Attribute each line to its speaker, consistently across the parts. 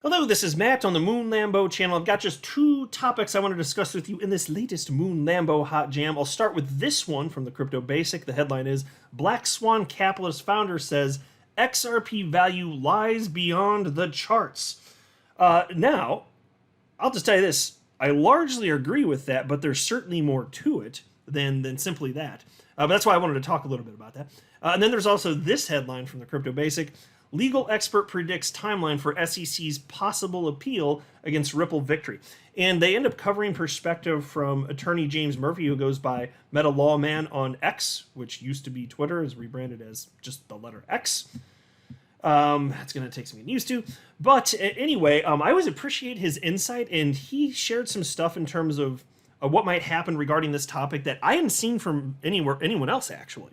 Speaker 1: Hello, this is Matt on the Moon Lambo channel. I've got just two topics I want to discuss with you in this latest Moon Lambo hot jam. I'll start with this one from the Crypto Basic. The headline is Black Swan Capitalist Founder Says XRP Value Lies Beyond the Charts. Now, I'll just tell you this. I largely agree with that, but there's certainly more to it than simply that. But that's why I wanted to talk a little bit about that. And then there's also this headline from the Crypto Basic. Legal expert predicts timeline for SEC's possible appeal against Ripple victory. And they end up covering perspective from attorney James Murphy, who goes by Meta Lawman on X, which used to be Twitter, is rebranded as just the letter X. That's going to take some getting used to. But anyway, I always appreciate his insight, and he shared some stuff in terms of what might happen regarding this topic that I hadn't seen from anyone else, actually.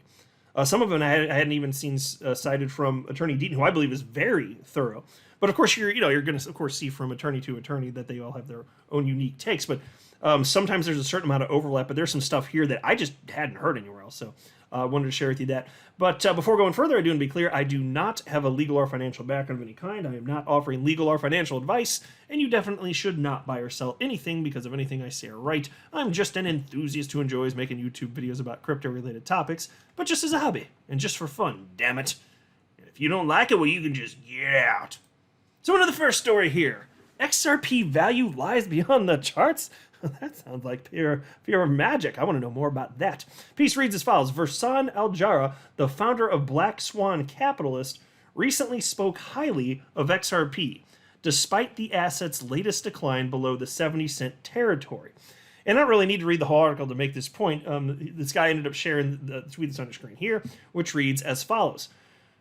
Speaker 1: Some of them I hadn't even seen cited from Attorney Deaton, who I believe is very thorough. But of course, you're going to of course see from attorney to attorney that they all have their own unique takes. But sometimes there's a certain amount of overlap. But there's some stuff here that I just hadn't heard anywhere else. So I wanted to share with you that. But before going further, I do want to be clear, I do not have a legal or financial background of any kind. I am not offering legal or financial advice, and you definitely should not buy or sell anything because of anything I say or write. I'm just an enthusiast who enjoys making YouTube videos about crypto-related topics, but just as a hobby, and just for fun, damn it. And if you don't like it, well, you can just get out. So into the first story here. XRP value lies beyond the charts? That sounds like pure magic. I want to know more about that. Piece reads as follows. Versan Al-Jara, the founder of Black Swan Capitalist, recently spoke highly of XRP, despite the asset's latest decline below the 70-cent territory. And I don't really need to read the whole article to make this point. This guy ended up sharing the tweet that's on the screen here, which reads as follows.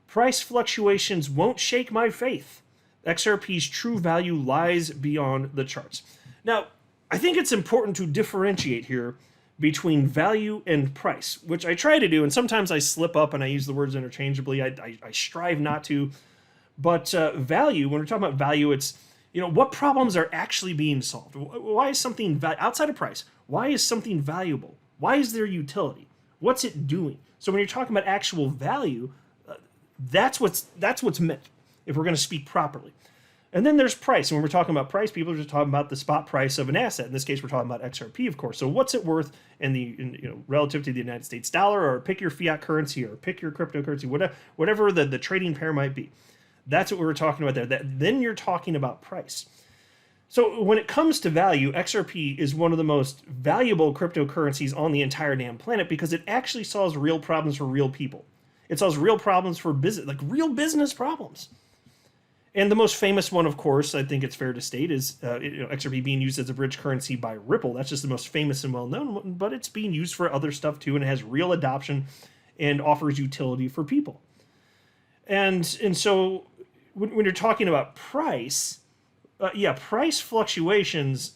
Speaker 1: Price fluctuations won't shake my faith. XRP's true value lies beyond the charts. Now, I think it's important to differentiate here between value and price, which I try to do, and sometimes I slip up and I use the words interchangeably. I strive not to. But value, when we're talking about value, it's, what problems are actually being solved? Why is something, outside of price, why is something valuable? Why is there utility? What's it doing? So when you're talking about actual value, that's what's meant, if we're going to speak properly. And then there's price. And when we're talking about price, people are just talking about the spot price of an asset. In this case, we're talking about XRP, of course. So what's it worth relative to the United States dollar, or pick your fiat currency, or pick your cryptocurrency, whatever the trading pair might be. That's what we were talking about there. Then you're talking about price. So when it comes to value, XRP is one of the most valuable cryptocurrencies on the entire damn planet because it actually solves real problems for real people. It solves real problems for business, like real business problems. And the most famous one, of course, I think it's fair to state, is XRP being used as a bridge currency by Ripple. That's just the most famous and well-known one, but it's being used for other stuff too, and it has real adoption and offers utility for people. And so when you're talking about price, price fluctuations,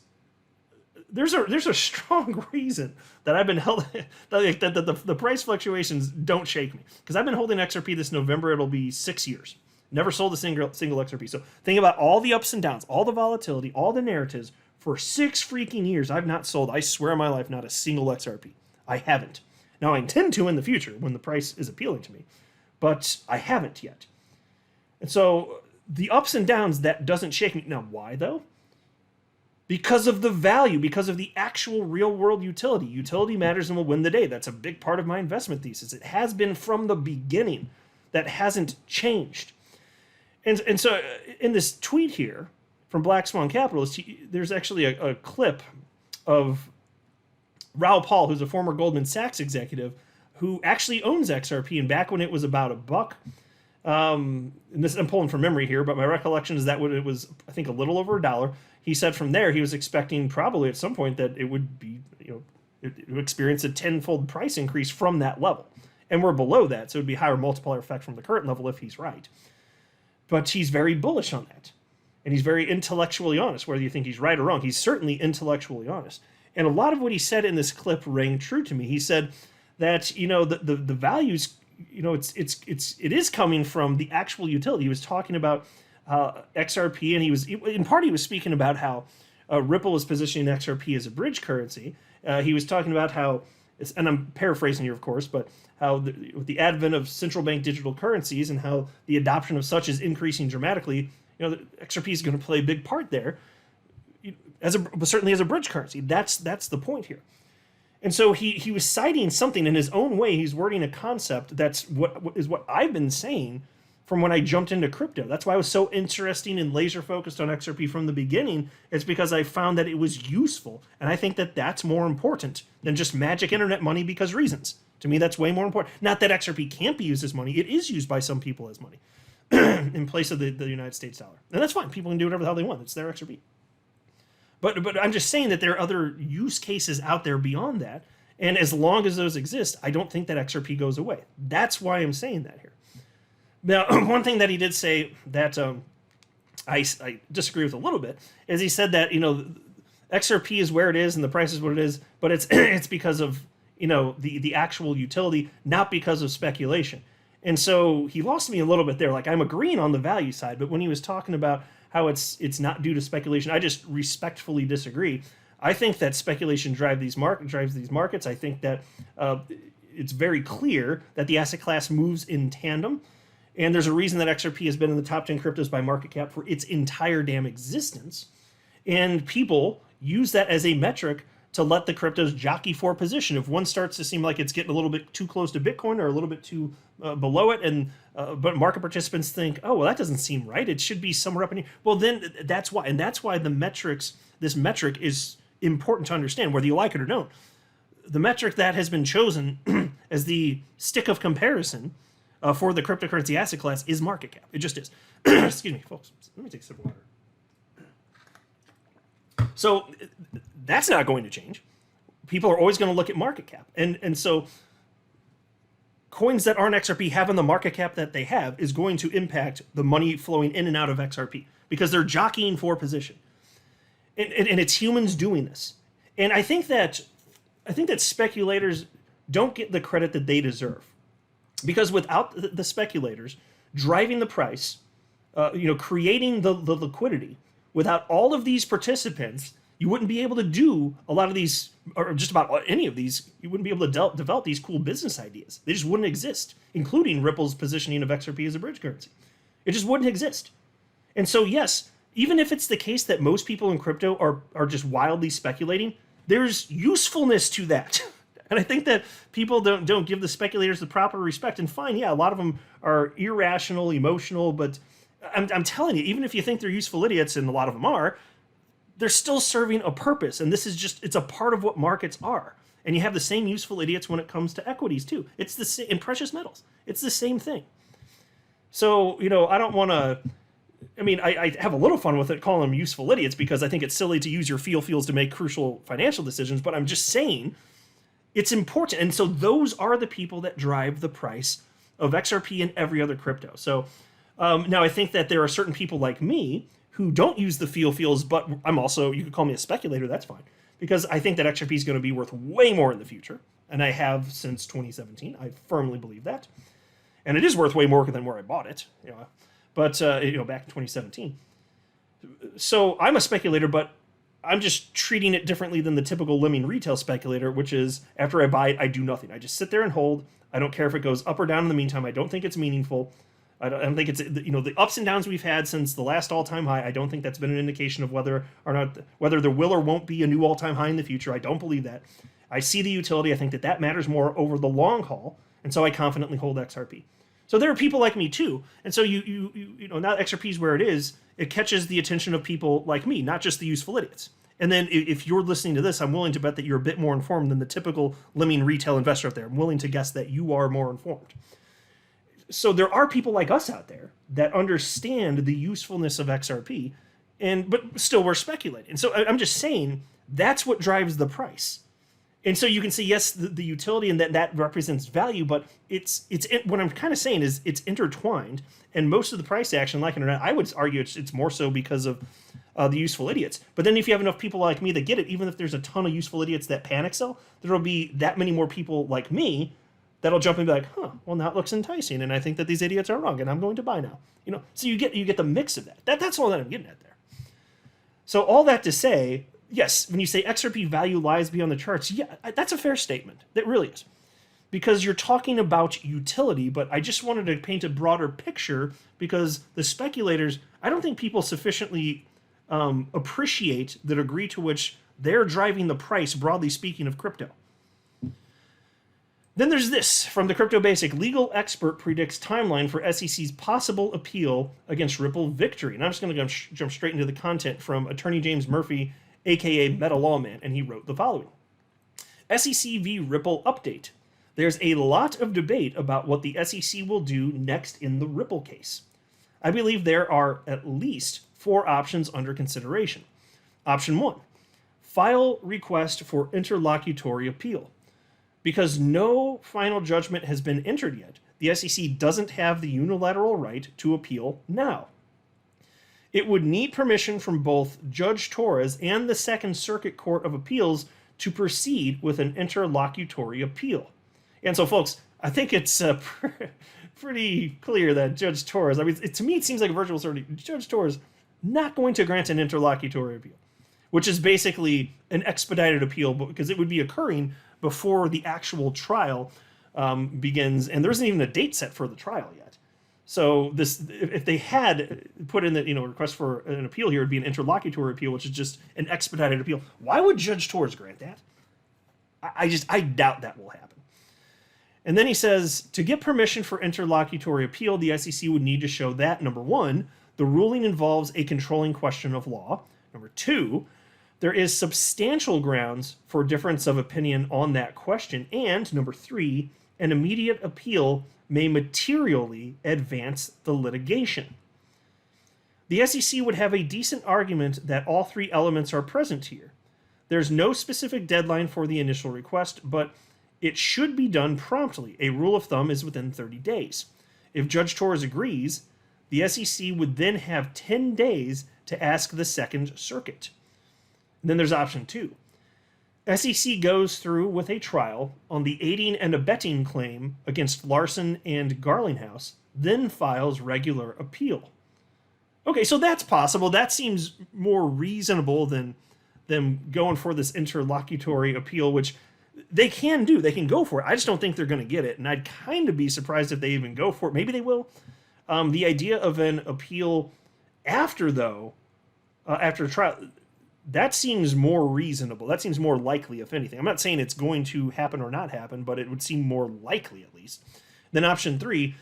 Speaker 1: there's a strong reason that I've been held that the price fluctuations don't shake me, because I've been holding XRP this November. It'll be 6 years. Never sold a single XRP. So think about all the ups and downs, all the volatility, all the narratives. For 6 freaking years, I've not sold, I swear on my life, not a single XRP. I haven't. Now, I intend to in the future when the price is appealing to me, but I haven't yet. And so the ups and downs, that doesn't shake me. Now, why though? Because of the value, because of the actual real world utility. Utility matters and will win the day. That's a big part of my investment thesis. It has been from the beginning. That hasn't changed. And so in this tweet here from Black Swan Capitalist, there's actually a clip of Raoul Pal, who's a former Goldman Sachs executive, who actually owns XRP. And back when it was about $1, and this I'm pulling from memory here, but my recollection is that when it was, I think, a little over $1, he said from there he was expecting probably at some point that it would be, it would experience a tenfold price increase from that level. And we're below that, so it would be higher multiplier effect from the current level if he's right. But he's very bullish on that. And he's very intellectually honest. Whether you think he's right or wrong, he's certainly intellectually honest. And a lot of what he said in this clip rang true to me. He said that, the values, it is coming from the actual utility. He was talking about XRP, and he was speaking about how Ripple is positioning XRP as a bridge currency. He was talking about how, and I'm paraphrasing here, of course, but how with the advent of central bank digital currencies and how the adoption of such is increasing dramatically, XRP is going to play a big part there, certainly as a bridge currency. That's the point here. And so he was citing something in his own way. He's wording a concept that's what I've been saying from when I jumped into crypto. That's why I was so interested and laser focused on XRP from the beginning. It's because I found that it was useful. And I think that that's more important than just magic internet money because reasons. To me, that's way more important. Not that XRP can't be used as money. It is used by some people as money in place of the United States dollar. And that's fine. People can do whatever the hell they want. It's their XRP. But I'm just saying that there are other use cases out there beyond that. And as long as those exist, I don't think that XRP goes away. That's why I'm saying that here. Now, one thing that he did say that I disagree with a little bit is he said that, XRP is where it is and the price is what it is, but it's because of, the actual utility, not because of speculation. And so he lost me a little bit there. Like, I'm agreeing on the value side, but when he was talking about how it's not due to speculation, I just respectfully disagree. I think that speculation drives these markets. I think that it's very clear that the asset class moves in tandem. And there's a reason that XRP has been in the top 10 cryptos by market cap for its entire damn existence. And people use that as a metric to let the cryptos jockey for position. If one starts to seem like it's getting a little bit too close to Bitcoin or a little bit too below it, and but market participants think, oh, well, that doesn't seem right. It should be somewhere up in here. Well, then that's why. And that's why this metric is important to understand, whether you like it or don't. The metric that has been chosen as the stick of comparison for the cryptocurrency asset class is market cap. It just is. Excuse me, folks. Let me take a sip of water. So that's not going to change. People are always going to look at market cap. And so coins that aren't XRP having the market cap that they have is going to impact the money flowing in and out of XRP because they're jockeying for position. And it's humans doing this. And I think that speculators don't get the credit that they deserve. Because without the speculators driving the price, creating the liquidity, without all of these participants, you wouldn't be able to do a lot of these, or just about any of these. You wouldn't be able to develop these cool business ideas. They just wouldn't exist, including Ripple's positioning of XRP as a bridge currency. It just wouldn't exist. And so, yes, even if it's the case that most people in crypto are just wildly speculating, there's usefulness to that. And I think that people don't give the speculators the proper respect. And fine, yeah, a lot of them are irrational, emotional, but I'm telling you, even if you think they're useful idiots, and a lot of them are, they're still serving a purpose. And this is it's a part of what markets are. And you have the same useful idiots when it comes to equities too. It's the same in precious metals. It's the same thing. So, I don't want to, I have a little fun with it, calling them useful idiots, because I think it's silly to use your feels to make crucial financial decisions. But I'm just saying, it's important. And so those are the people that drive the price of XRP and every other crypto. So now I think that there are certain people like me who don't use the feels, but I'm also, you could call me a speculator, that's fine. Because I think that XRP is going to be worth way more in the future. And I have since 2017. I firmly believe that. And it is worth way more than where I bought it. But back in 2017. So I'm a speculator, but I'm just treating it differently than the typical lemming retail speculator, which is after I buy it, I do nothing. I just sit there and hold. I don't care if it goes up or down in the meantime. I don't think it's meaningful. I don't think it's, the ups and downs we've had since the last all-time high, I don't think that's been an indication of whether there will or won't be a new all-time high in the future. I don't believe that. I see the utility. I think that matters more over the long haul, and so I confidently hold XRP. So there are people like me too, and so now XRP is where it is. It catches the attention of people like me, not just the useful idiots. And then if you're listening to this, I'm willing to bet that you're a bit more informed than the typical lemming retail investor out there. I'm willing to guess that you are more informed. So there are people like us out there that understand the usefulness of XRP, but still we're speculating. And so I'm just saying that's what drives the price. And so you can see, yes, the utility and that represents value, but it's what I'm kind of saying is it's intertwined. And most of the price action, like internet, I would argue it's more so because of the useful idiots. But then if you have enough people like me that get it, even if there's a ton of useful idiots that panic sell, there'll be that many more people like me that'll jump in and be like, well, now it looks enticing, and I think that these idiots are wrong, and I'm going to buy now. So you get the mix of that. That's all that I'm getting at there. So all that to say, yes, when you say XRP value lies beyond the charts, yeah, that's a fair statement. That really is. Because you're talking about utility, but I just wanted to paint a broader picture because the speculators, I don't think people sufficiently appreciate the degree to which they're driving the price, broadly speaking, of crypto. Then there's this from the Crypto Basic. Legal expert predicts timeline for SEC's possible appeal against Ripple victory. And I'm just going to jump straight into the content from Attorney James Murphy, aka Meta Lawman, and he wrote the following. SEC v. Ripple update. There's a lot of debate about what the SEC will do next in the Ripple case. I believe there are at least 4 options under consideration. Option 1, file request for interlocutory appeal. Because no final judgment has been entered yet, the SEC doesn't have the unilateral right to appeal now. It would need permission from both Judge Torres and the Second Circuit Court of Appeals to proceed with an interlocutory appeal. And so, folks, I think it's pretty clear that Judge Torres, I mean, to me, it seems like a virtual certainty. Judge Torres not going to grant an interlocutory appeal, which is basically an expedited appeal because it would be occurring before the actual trial begins, and there isn't even a date set for the trial yet. So this, if they had put in the request for an appeal here, it'd be an interlocutory appeal, which is just an expedited appeal. Why would Judge Torres grant that? I doubt that will happen. And then he says, to get permission for interlocutory appeal, the SEC would need to show that, number 1, the ruling involves a controlling question of law. Number 2, there is substantial grounds for difference of opinion on that question. And number 3, an immediate appeal may materially advance the litigation. The SEC would have a decent argument that all 3 elements are present here. There's no specific deadline for the initial request, but it should be done promptly. A rule of thumb is within 30 days. If Judge Torres agrees, the SEC would then have 10 days to ask the Second Circuit. And then there's option 2. SEC goes through with a trial on the aiding and abetting claim against Larson and Garlinghouse, then files regular appeal. Okay, so that's possible. That seems more reasonable than them going for this interlocutory appeal, which they can do. They can go for it. I just don't think they're going to get it, and I'd kind of be surprised if they even go for it. Maybe they will. The idea of an appeal after a trial, that seems more reasonable. That seems more likely, if anything. I'm not saying it's going to happen or not happen, but it would seem more likely, at least. Then option 3,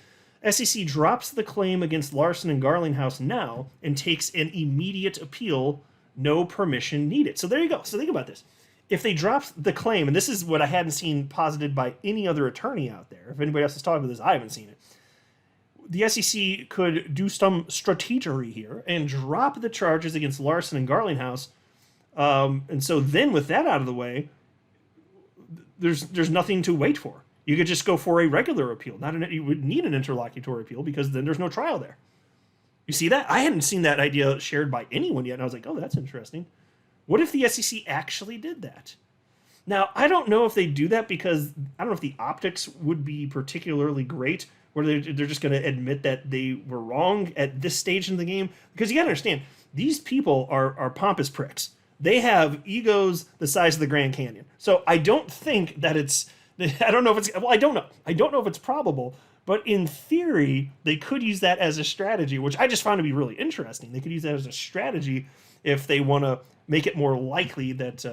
Speaker 1: SEC drops the claim against Larson and Garlinghouse now and takes an immediate appeal, no permission needed. So there you go. So think about this. If they drop the claim, and this is what I hadn't seen posited by any other attorney out there. If anybody else is talking about this, I haven't seen it. The SEC could do some strategery here and drop the charges against Larson and Garlinghouse. And so then with that out of the way, there's nothing to wait for. You could just go for a regular appeal. You would need an interlocutory appeal because then there's no trial there. You see that? I hadn't seen that idea shared by anyone yet, and I was like, oh, that's interesting. What if the SEC actually did that? Now, I don't know if they do that because I don't know if the optics would be particularly great, where they're just going to admit that they were wrong at this stage in the game. Because you got to understand, these people are pompous pricks. They have egos the size of the Grand Canyon. So I don't think that I don't know if it's probable, but in theory, they could use that as a strategy, which I just found to be really interesting. They could use that as a strategy if they want to make it more likely that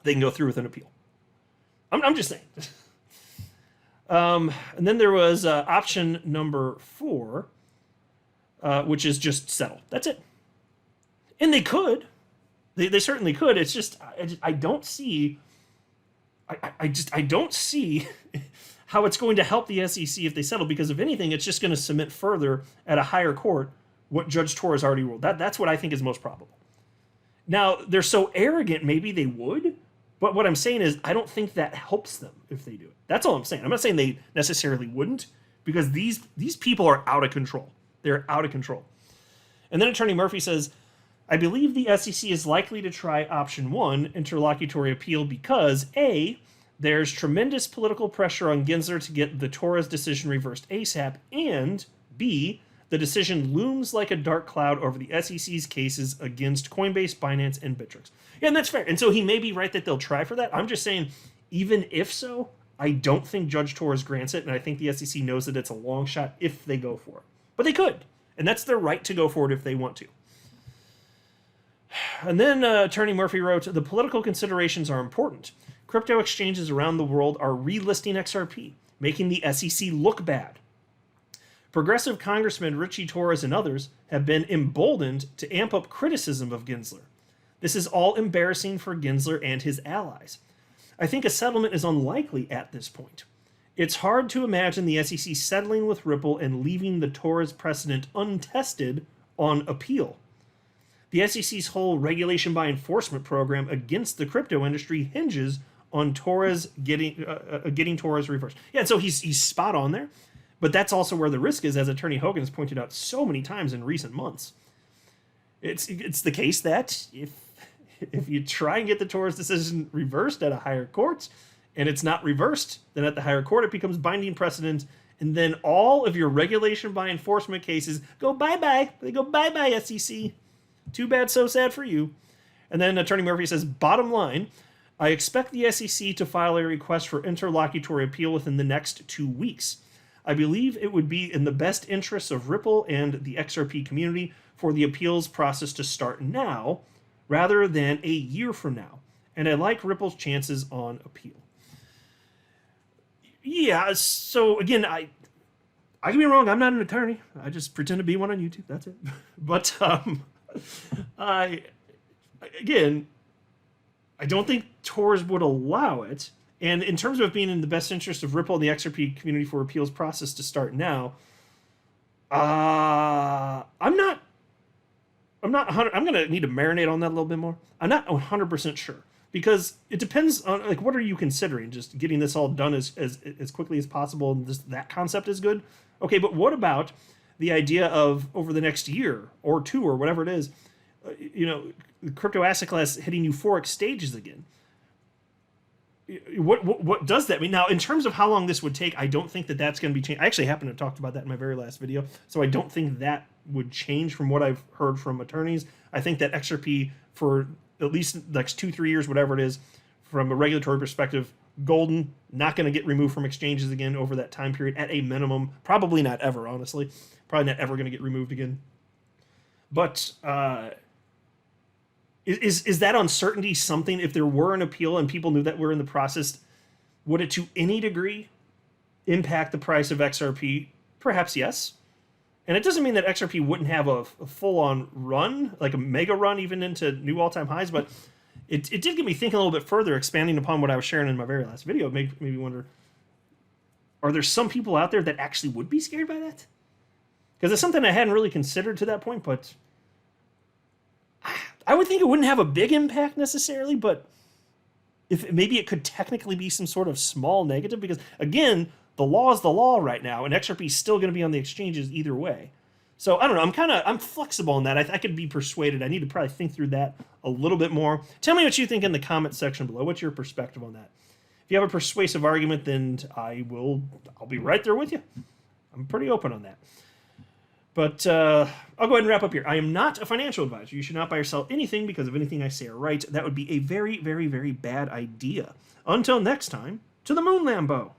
Speaker 1: they can go through with an appeal. I'm just saying. And then there was option number 4, which is just settle. That's it. And they could. They certainly could. It's just I don't see. I don't see how it's going to help the SEC if they settle, because if anything, it's just going to submit further at a higher court what Judge Torres already ruled. That's what I think is most probable. Now, they're so arrogant, maybe they would, but what I'm saying is I don't think that helps them if they do it. That's all I'm saying. I'm not saying they necessarily wouldn't, because these people are out of control. They're out of control. And then Attorney Murphy says, I believe the SEC is likely to try option 1, interlocutory appeal, because A, there's tremendous political pressure on Gensler to get the Torres decision reversed ASAP, and B, the decision looms like a dark cloud over the SEC's cases against Coinbase, Binance, and Bittrex. Yeah, and that's fair. And so he may be right that they'll try for that. I'm just saying, even if so, I don't think Judge Torres grants it, and I think the SEC knows that it's a long shot if they go for it. But they could. And that's their right to go forward if they want to. And then Attorney Murphy wrote, the political considerations are important. Crypto exchanges around the world are relisting XRP, making the SEC look bad. Progressive Congressman Richie Torres and others have been emboldened to amp up criticism of Gensler. This is all embarrassing for Gensler and his allies. I think a settlement is unlikely at this point. It's hard to imagine the SEC settling with Ripple and leaving the Torres precedent untested on appeal. The SEC's whole regulation by enforcement program against the crypto industry hinges on Torres getting Torres reversed. Yeah, and so he's spot on there, but that's also where the risk is, as Attorney Hogan has pointed out so many times in recent months. It's the case that if you try and get the Torres decision reversed at a higher court, and it's not reversed, then at the higher court it becomes binding precedent, and then all of your regulation by enforcement cases go bye-bye. They go bye-bye, SEC. Too bad, so sad for you. And then Attorney Murphy says, bottom line, I expect the SEC to file a request for interlocutory appeal within the next 2 weeks. I believe it would be in the best interests of Ripple and the XRP community for the appeals process to start now, rather than a year from now. And I like Ripple's chances on appeal. Yeah, so again, I can be wrong. I'm not an attorney. I just pretend to be one on YouTube. That's it. But I don't think Torres would allow it. And in terms of being in the best interest of Ripple and the XRP community for appeals process to start now, I'm going to need to marinate on that a little bit more. I'm not 100% sure, because it depends on, like, what are you considering? Just getting this all done as quickly as possible, and that concept is good. Okay, but what about the idea of over the next year or two or whatever it is, the crypto asset class hitting euphoric stages again? What does that mean? Now, in terms of how long this would take, I don't think that's going to be changed. I actually happened to talk about that in my very last video, so I don't think that would change from what I've heard from attorneys. I think that XRP, for at least the next 2-3 years, whatever it is, from a regulatory perspective, golden, not going to get removed from exchanges again over that time period at a minimum. Probably not ever, honestly. Probably not ever going to get removed again. But is that uncertainty something, if there were an appeal and people knew that we're in the process, would it to any degree impact the price of XRP? Perhaps yes. And it doesn't mean that XRP wouldn't have a full-on run, like a mega run even into new all-time highs, but it did get me thinking a little bit further, expanding upon what I was sharing in my very last video. It made me wonder, are there some people out there that actually would be scared by that? Because it's something I hadn't really considered to that point, but I would think it wouldn't have a big impact necessarily, but if maybe it could technically be some sort of small negative, because again, the law is the law right now, and XRP is still going to be on the exchanges either way. So I don't know. I'm flexible on that. I could be persuaded. I need to probably think through that a little bit more. Tell me what you think in the comment section below. What's your perspective on that? If you have a persuasive argument, then I'll be right there with you. I'm pretty open on that. But I'll go ahead and wrap up here. I am not a financial advisor. You should not buy or sell anything because of anything I say or write. That would be a very, very, very bad idea. Until next time, to the moon, Lambo.